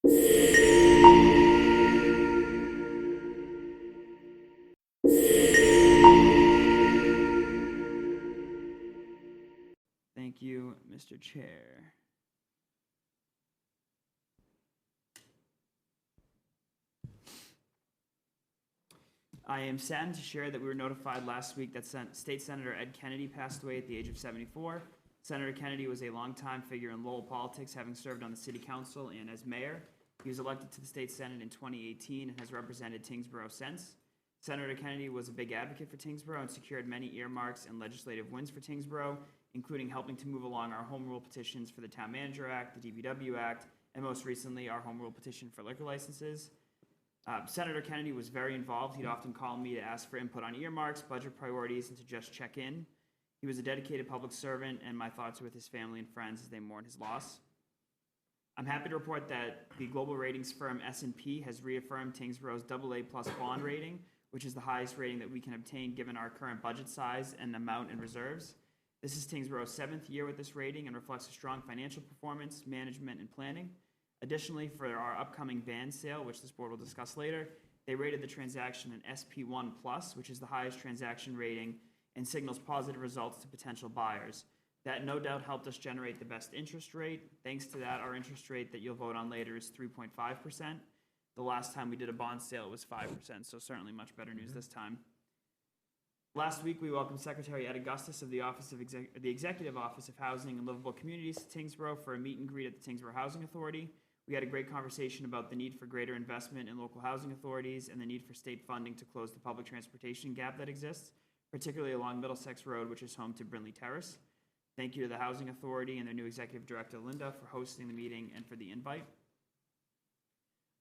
Thank you, Mr. Chair. I am saddened to share that we were notified last week that State Senator Ed Kennedy passed away at the age of 74. Senator Kennedy was a longtime figure in Lowell politics, having served on the City Council and as mayor. He was elected to the State Senate in 2018 and has represented Tyngsborough since. Senator Kennedy was a big advocate for Tyngsborough and secured many earmarks and legislative wins for Tyngsborough, including helping to move along our home rule petitions for the Town Manager Act, the DPW Act, and most recently our home rule petition for liquor licenses. Senator Kennedy was very involved. He'd often call me to ask for input on earmarks, budget priorities, and to just check in. He was a dedicated public servant, and my thoughts are with his family and friends as they mourn his loss. I'm happy to report that the global ratings firm S&P has reaffirmed Tyngsborough's AA+ bond rating, which is the highest rating that we can obtain given our current budget size and amount in reserves. This is Tyngsborough's 7th year with this rating and reflects a strong financial performance, management, and planning. Additionally, for our upcoming band sale, which this board will discuss later, they rated the transaction an SP1+, which is the highest transaction rating and signals positive results to potential buyers. That no doubt helped us generate the best interest rate. Thanks to that, our interest rate that you'll vote on later is 3.5%. The last time we did a bond sale, it was 5%, so certainly much better news this time. Last week, we welcomed Secretary Ed Augustus of the the Executive Office of Housing and Livable Communities to Tyngsborough for a meet and greet at the Tyngsborough Housing Authority. We had a great conversation about the need for greater investment in local housing authorities and the need for state funding to close the public transportation gap that exists, particularly along Middlesex Road, which is home to Brindley Terrace. Thank you to the Housing Authority and their new Executive Director, Linda, for hosting the meeting and for the invite.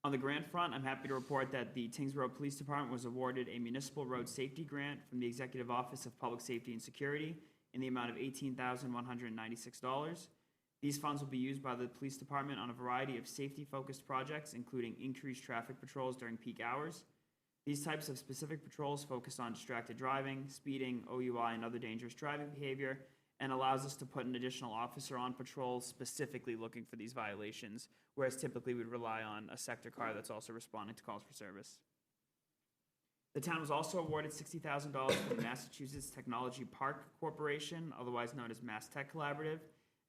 On the grant front, I'm happy to report that the Tyngsborough Police Department was awarded a municipal road safety grant from the Executive Office of Public Safety and Security in the amount of $18,196. These funds will be used by the police department on a variety of safety-focused projects, including increased traffic patrols during peak hours. These types of specific patrols focus on distracted driving, speeding, OUI, and other dangerous driving behavior, and allows us to put an additional officer on patrol specifically looking for these violations, whereas typically we'd rely on a sector car that's also responding to calls for service. The town was also awarded $60,000 from the Massachusetts Technology Park Corporation, otherwise known as Mass Tech Collaborative,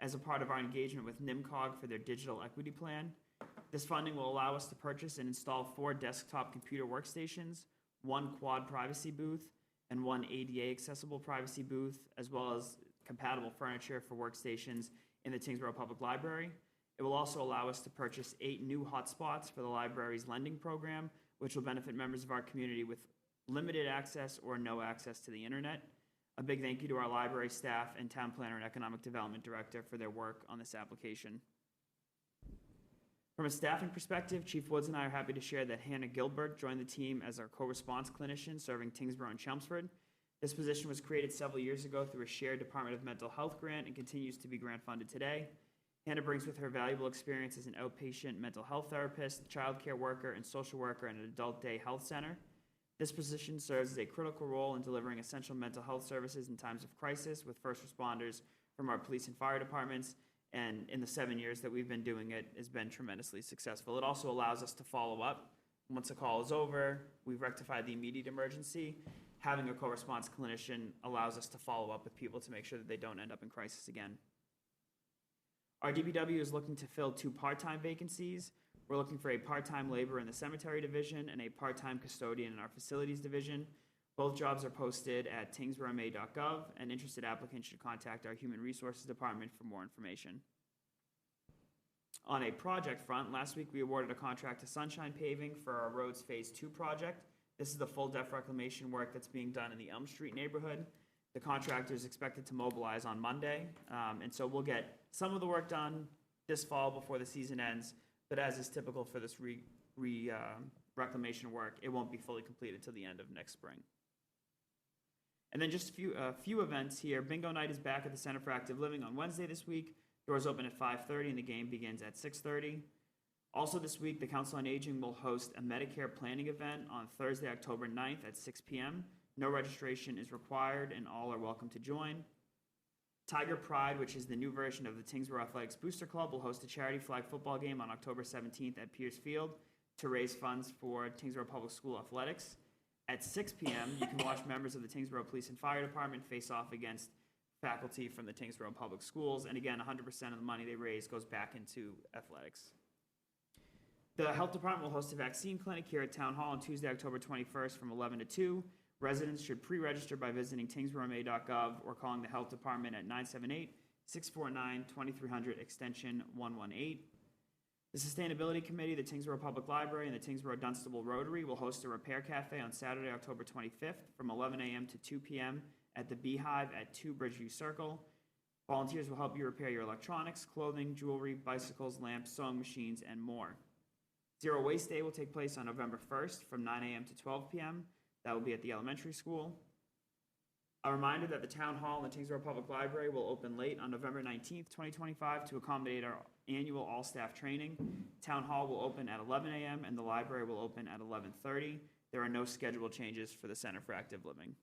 as a part of our engagement with NIMCOG for their digital equity plan. This funding will allow us to purchase and install 4 desktop computer workstations, 1 quad privacy booth, and 1 ADA accessible privacy booth, as well as compatible furniture for workstations in the Tyngsborough Public Library. It will also allow us to purchase 8 new hotspots for the library's lending program, which will benefit members of our community with limited access or no access to the internet. A big thank you to our library staff and town planner and economic development director for their work on this application. From a staffing perspective, Chief Woods and I are happy to share that Hannah Gilbert joined the team as our co-response clinician serving Tyngsborough and Chelmsford. This position was created several years ago through a shared Department of Mental Health grant and continues to be grant funded today. Hannah brings with her valuable experience as an outpatient mental health therapist, child care worker, and social worker at an adult day health center. This position serves as a critical role in delivering essential mental health services in times of crisis with first responders from our police and fire departments, and in the 7 years that we've been doing it, has been tremendously successful. It also allows us to follow up. Once a call is over, we've rectified the immediate emergency. Having a co-response clinician allows us to follow up with people to make sure that they don't end up in crisis again. Our DPW is looking to fill 2 part-time vacancies. We're looking for a part-time laborer in the cemetery division and a part-time custodian in our facilities division. Both jobs are posted at tyngsboroughma.gov, and interested applicants should contact our Human Resources Department for more information. On a project front, last week we awarded a contract to Sunshine Paving for our Roads Phase 2 project. This is the full depth reclamation work that's being done in the Elm Street neighborhood. The contractor is expected to mobilize on Monday, and so we'll get some of the work done this fall before the season ends. But as is typical for this reclamation work, it won't be fully completed till the end of next spring. And then just a few events here. Bingo night is back at the Center for Active Living on Wednesday this week. Doors open at 5:30 and the game begins at 6:30. Also this week, the Council on Aging will host a Medicare planning event on Thursday, October 9th at 6 p.m. No registration is required and all are welcome to join. Tiger Pride, which is the new version of the Tyngsborough Athletics Booster Club, will host a charity flag football game on October 17th at Pierce Field to raise funds for Tyngsborough Public School athletics. At 6 p.m., you can watch members of the Tyngsborough Police and Fire Department face off against faculty from the Tyngsborough Public Schools. And again, 100% of the money they raise goes back into athletics. The Health Department will host a vaccine clinic here at Town Hall on Tuesday, October 21st from 11 to 2. Residents should pre-register by visiting tyngsboroughma.gov or calling the Health Department at 978-649-2300, extension 118. The Sustainability Committee, the Tyngsborough Public Library, and the Tyngsborough Dunstable Rotary will host a repair cafe on Saturday, October 25th from 11 a.m. to 2 p.m. at the Beehive at 2 Bridgeview Circle. Volunteers will help you repair your electronics, clothing, jewelry, bicycles, lamps, sewing machines, and more. Zero Waste Day will take place on November 1st from 9 a.m. to 12 p.m. That will be at the elementary school. A reminder that the Town Hall and the Tyngsborough Public Library will open late on November 19th, 2025 to accommodate our annual all-staff training. Town Hall will open at 11 a.m. and the library will open at 11:30. There are no schedule changes for the Center for Active Living.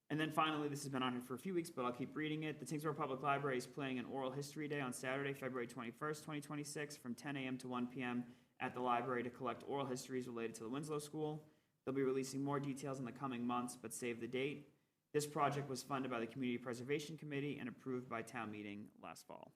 And then finally, this has been on here for a few weeks, but I'll keep reading it. The Tyngsborough Public Library is planning an oral history day on Saturday, February 21st, 2026 from 10 a.m. to 1 p.m. at the library to collect oral histories related to the Winslow School. They'll be releasing more details in the coming months, but save the date. This project was funded by the Community Preservation Committee and approved by town meeting last fall.